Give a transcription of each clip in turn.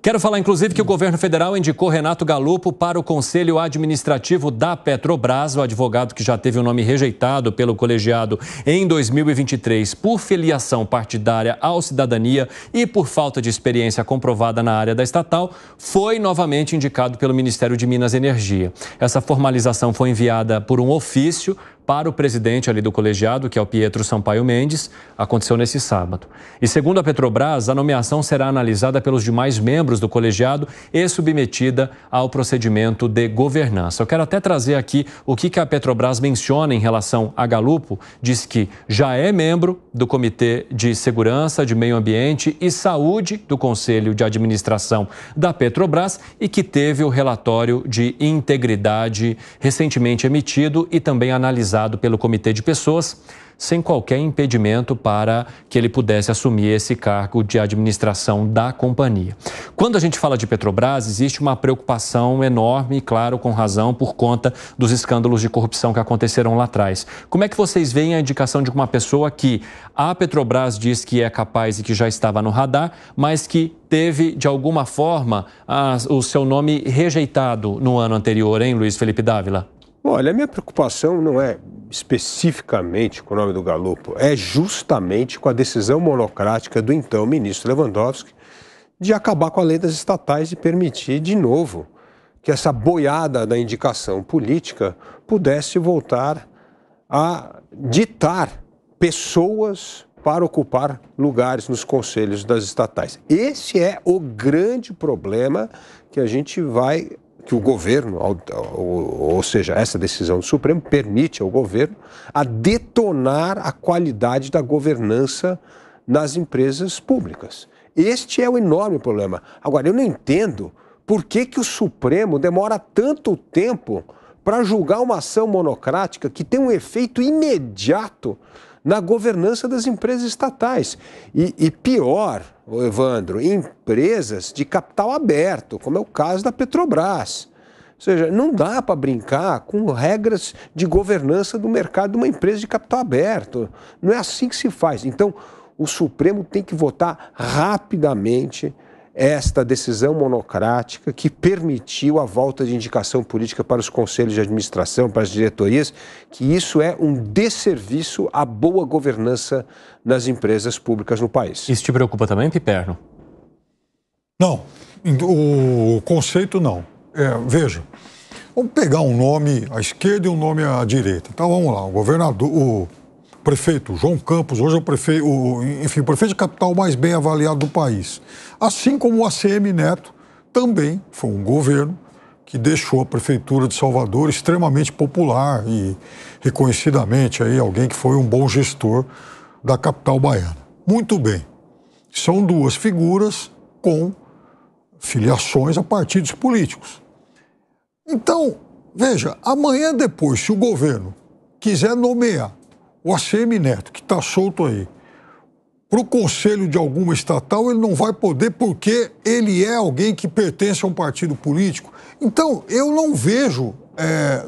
Quero falar, inclusive, que o governo federal indicou Renato Galuppo para o Conselho Administrativo da Petrobras, o advogado que já teve o nome rejeitado pelo colegiado em 2023 por filiação partidária ao Cidadania e por falta de experiência comprovada na área da estatal, foi novamente indicado pelo Ministério de Minas e Energia. Essa formalização foi enviada por um ofício para o presidente ali do colegiado, que é o Pietro Sampaio Mendes, aconteceu nesse sábado. E segundo a Petrobras, a nomeação será analisada pelos demais membros do colegiado e submetida ao procedimento de governança. Eu quero até trazer aqui o que a Petrobras menciona em relação a Galuppo. Diz que já é membro do Comitê de Segurança, de Meio Ambiente e Saúde do Conselho de Administração da Petrobras e que teve o relatório de integridade recentemente emitido e também analisado pelo Comitê de Pessoas, sem qualquer impedimento para que ele pudesse assumir esse cargo de administração da companhia. Quando a gente fala de Petrobras, existe uma preocupação enorme, claro, com razão, por conta dos escândalos de corrupção que aconteceram lá atrás. Como é que vocês veem a indicação de uma pessoa que a Petrobras diz que é capaz e que já estava no radar, mas que teve, de alguma forma, o seu nome rejeitado no ano anterior, hein, Luiz Felipe Dávila? Olha, a minha preocupação não é especificamente com o nome do Galuppo, é justamente com a decisão monocrática do então ministro Lewandowski de acabar com a lei das estatais e permitir de novo que essa boiada da indicação política pudesse voltar a ditar pessoas para ocupar lugares nos conselhos das estatais. Esse é o grande problema que a gente vai... que o governo, ou seja, essa decisão do Supremo permite ao governo a detonar a qualidade da governança nas empresas públicas. Este é o enorme problema. Agora, eu não entendo por que o Supremo demora tanto tempo para julgar uma ação monocrática que tem um efeito imediato na governança das empresas estatais. E pior, Evandro, empresas de capital aberto, como é o caso da Petrobras. Ou seja, não dá para brincar com regras de governança do mercado de uma empresa de capital aberto. Não é assim que se faz. Então, o Supremo tem que votar rapidamente esta decisão monocrática que permitiu a volta de indicação política para os conselhos de administração, para as diretorias, que isso é um desserviço à boa governança nas empresas públicas no país. Isso te preocupa também, Piperno? Não, o conceito não. Veja, vamos pegar um nome à esquerda e um nome à direita. Então vamos lá, o governador, o prefeito João Campos, hoje é o prefeito, o prefeito de capital mais bem avaliado do país. Assim como o ACM Neto também foi um governo que deixou a prefeitura de Salvador extremamente popular e reconhecidamente aí alguém que foi um bom gestor da capital baiana. Muito bem. São duas figuras com filiações a partidos políticos. Então, veja, amanhã depois, se o governo quiser nomear o ACM Neto, que está solto aí, para o conselho de alguma estatal, ele não vai poder porque ele é alguém que pertence a um partido político. Então, eu não vejo,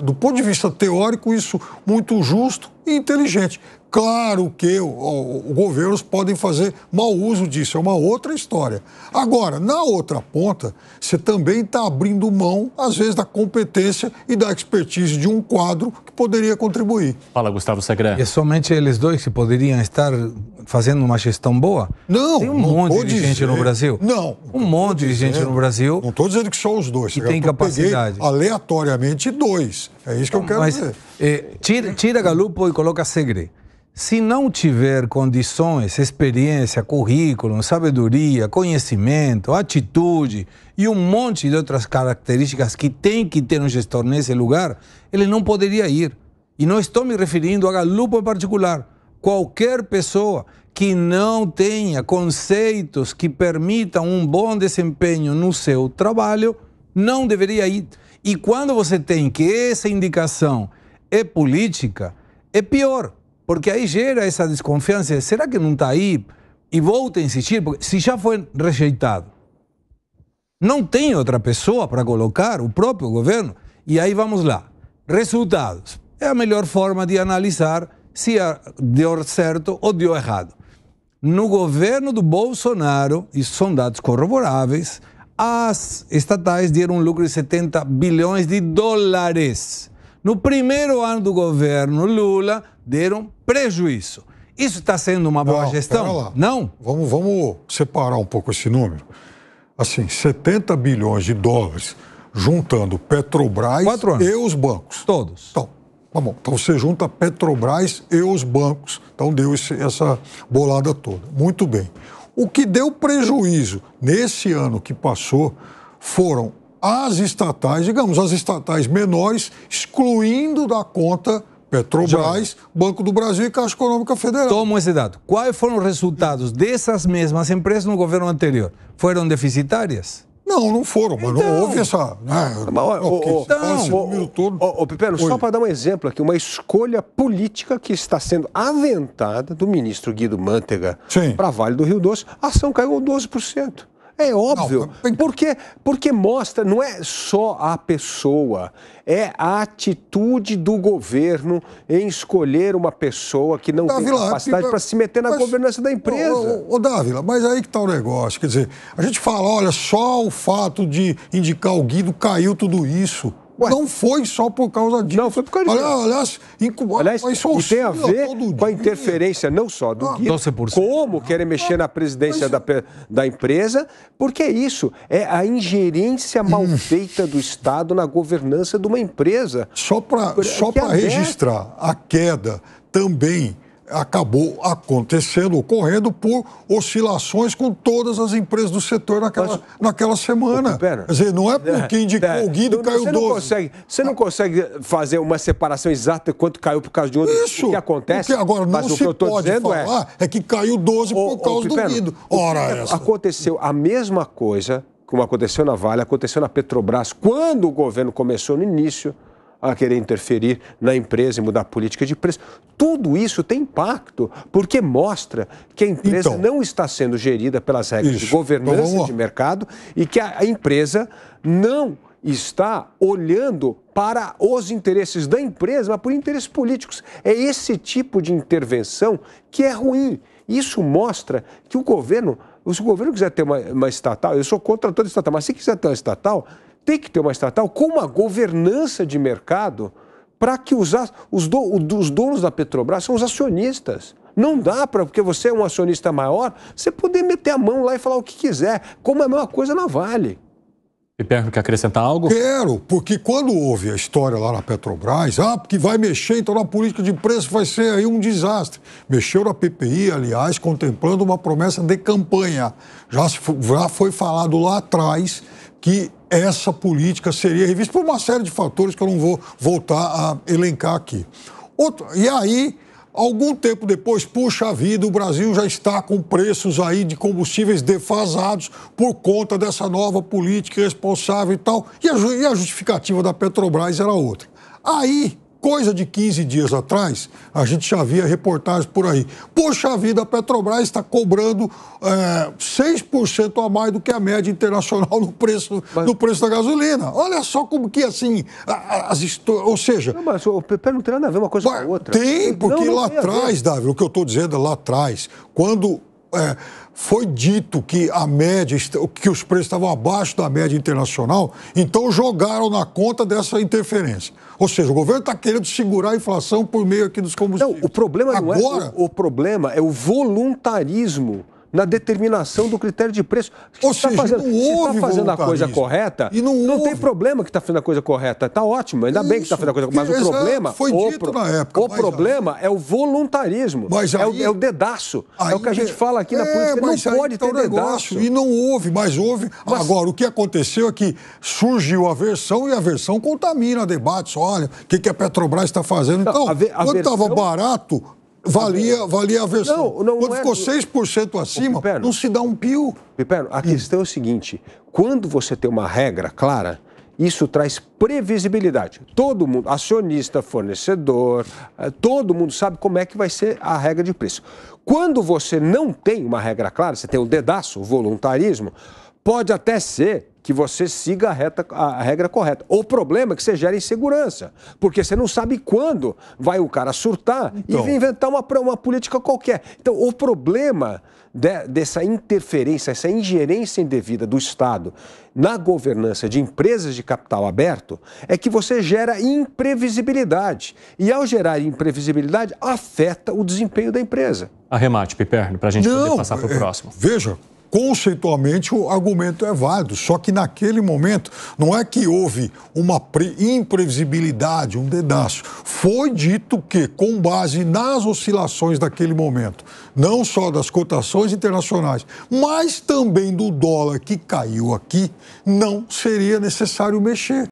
do ponto de vista teórico, isso muito justo e inteligente. Claro que os governos podem fazer mau uso disso, é uma outra história. Agora, na outra ponta, você também está abrindo mão, às vezes, da competência e da expertise de um quadro que poderia contribuir. Fala, Gustavo Segré. E é somente eles dois que poderiam estar fazendo uma gestão boa? Não, tem um monte de gente no Brasil. Não. Um monte de gente no Brasil. Não estou dizendo que só os dois. Que tem capacidade. Aleatoriamente dois. É isso que eu quero dizer. Tira Galuppo e coloca Segré. Se não tiver condições, experiência, currículo, sabedoria, conhecimento, atitude e um monte de outras características que tem que ter um gestor nesse lugar, ele não poderia ir. E não estou me referindo a Galuppo em particular. Qualquer pessoa que não tenha conceitos que permitam um bom desempenho no seu trabalho, não deveria ir. E quando você tem que essa indicação é política, é pior. Porque aí gera essa desconfiança. Será que não está aí? E volta a insistir, porque se já foi rejeitado, não tem outra pessoa para colocar, o próprio governo. E aí vamos lá. Resultados. É a melhor forma de analisar se deu certo ou deu errado. No governo do Bolsonaro, e são dados corroboráveis, as estatais deram um lucro de 70 bilhões de dólares. No primeiro ano do governo Lula, deram prejuízo. Isso está sendo uma boa gestão? Não? Vamos separar um pouco esse número. Assim, 70 bilhões de dólares juntando Petrobras e os bancos. Todos. Então, tá bom. Então você junta Petrobras e os bancos. Então deu essa bolada toda. Muito bem. O que deu prejuízo nesse ano que passou foram as estatais, digamos, as estatais menores, excluindo da conta Petrobras, Banco do Brasil e Caixa Econômica Federal. Toma esse dado. Quais foram os resultados dessas mesmas empresas no governo anterior? Foram deficitárias? Não foram, mas não houve essa... Pipeno, só para dar um exemplo aqui, uma escolha política que está sendo aventada do ministro Guido Mantega para Vale do Rio Doce, a ação caiu 12%. É óbvio, porque mostra, não é só a pessoa, é a atitude do governo em escolher uma pessoa que não tem capacidade para se meter na governança da empresa. Dávila, mas aí que está o negócio, quer dizer, a gente fala, olha, só o fato de indicar o Guido caiu tudo isso. Ué, não foi só por causa disso. Não, foi por causa disso. Aliás, e tem a ver com a interferência não só do Guido, 12%. Como querem mexer na presidência da empresa, porque é isso, é a ingerência mal feita do Estado na governança de uma empresa. Só para registrar, a queda também acabou ocorrendo por oscilações com todas as empresas do setor naquela semana. Quer dizer, não é porque indicou o Guido e caiu 12%. Você não consegue fazer uma separação exata de quanto caiu por causa de outro. Isso. O que acontece, agora não se pode falar é que caiu 12% por causa do Guido. Aconteceu a mesma coisa, como aconteceu na Vale, aconteceu na Petrobras, quando o governo começou no início a querer interferir na empresa e mudar a política de preço. Tudo isso tem impacto, porque mostra que a empresa não está sendo gerida pelas regras de governança de mercado e que a empresa não está olhando para os interesses da empresa, mas por interesses políticos. É esse tipo de intervenção que é ruim. Isso mostra que o governo, se o governo quiser ter uma estatal, eu sou contra toda estatal, mas se quiser ter uma estatal, tem que ter uma estatal com uma governança de mercado para que os donos da Petrobras são os acionistas. Não dá para, porque você é um acionista maior, você poder meter a mão lá e falar o que quiser, como é a mesma coisa na Vale. Piperno, quer acrescentar algo? Quero, porque quando houve a história lá na Petrobras, porque vai mexer, então na política de preço vai ser aí um desastre. Mexeu na PPI, aliás, contemplando uma promessa de campanha. Já foi falado lá atrás que essa política seria revista por uma série de fatores que eu não vou voltar a elencar aqui. E aí, algum tempo depois, puxa vida, o Brasil já está com preços aí de combustíveis defasados por conta dessa nova política irresponsável e tal. E a justificativa da Petrobras era outra. Aí, coisa de 15 dias atrás, a gente já via reportagens por aí. Poxa vida, a Petrobras está cobrando 6% a mais do que a média internacional no preço da gasolina. Olha só como que, assim, ou seja... Não, mas o PP não tem nada a ver uma coisa com a outra. Tem, porque lá atrás, Davi, o que eu estou dizendo é lá atrás, quando... foi dito que a média, que os preços estavam abaixo da média internacional, então jogaram na conta dessa interferência. Ou seja, o governo está querendo segurar a inflação por meio aqui dos combustíveis. Não, o problema o problema é o voluntarismo na determinação do critério de preço. Ou seja, não está fazendo a coisa correta, e não tem problema que está fazendo a coisa correta. Está ótimo, ainda bem que está fazendo a coisa correta. Mas o problema... Foi dito na época. O problema é o voluntarismo, é o dedaço. É o que a gente fala aqui na política, não pode ter dedaço. E não houve, mas houve. Agora, o que aconteceu é que surgiu a versão e a versão contamina debates. Olha, o que a Petrobras está fazendo? Então, quando estava barato... Valia a versão. Quando ficou 6% acima, não se dá um pio. Piperno, a questão é o seguinte, quando você tem uma regra clara, isso traz previsibilidade. Todo mundo, acionista, fornecedor, todo mundo sabe como é que vai ser a regra de preço. Quando você não tem uma regra clara, você tem o dedaço, o voluntarismo, pode até ser que você siga a regra correta. O problema é que você gera insegurança, porque você não sabe quando vai o cara surtar e inventar uma política qualquer. Então, o problema dessa interferência, essa ingerência indevida do Estado na governança de empresas de capital aberto é que você gera imprevisibilidade. E ao gerar imprevisibilidade, afeta o desempenho da empresa. Arremate, Piperno, para a gente poder passar para o próximo. Veja, conceitualmente o argumento é válido, só que naquele momento não é que houve uma imprevisibilidade, um dedaço. Foi dito que, com base nas oscilações daquele momento, não só das cotações internacionais, mas também do dólar que caiu aqui, não seria necessário mexer.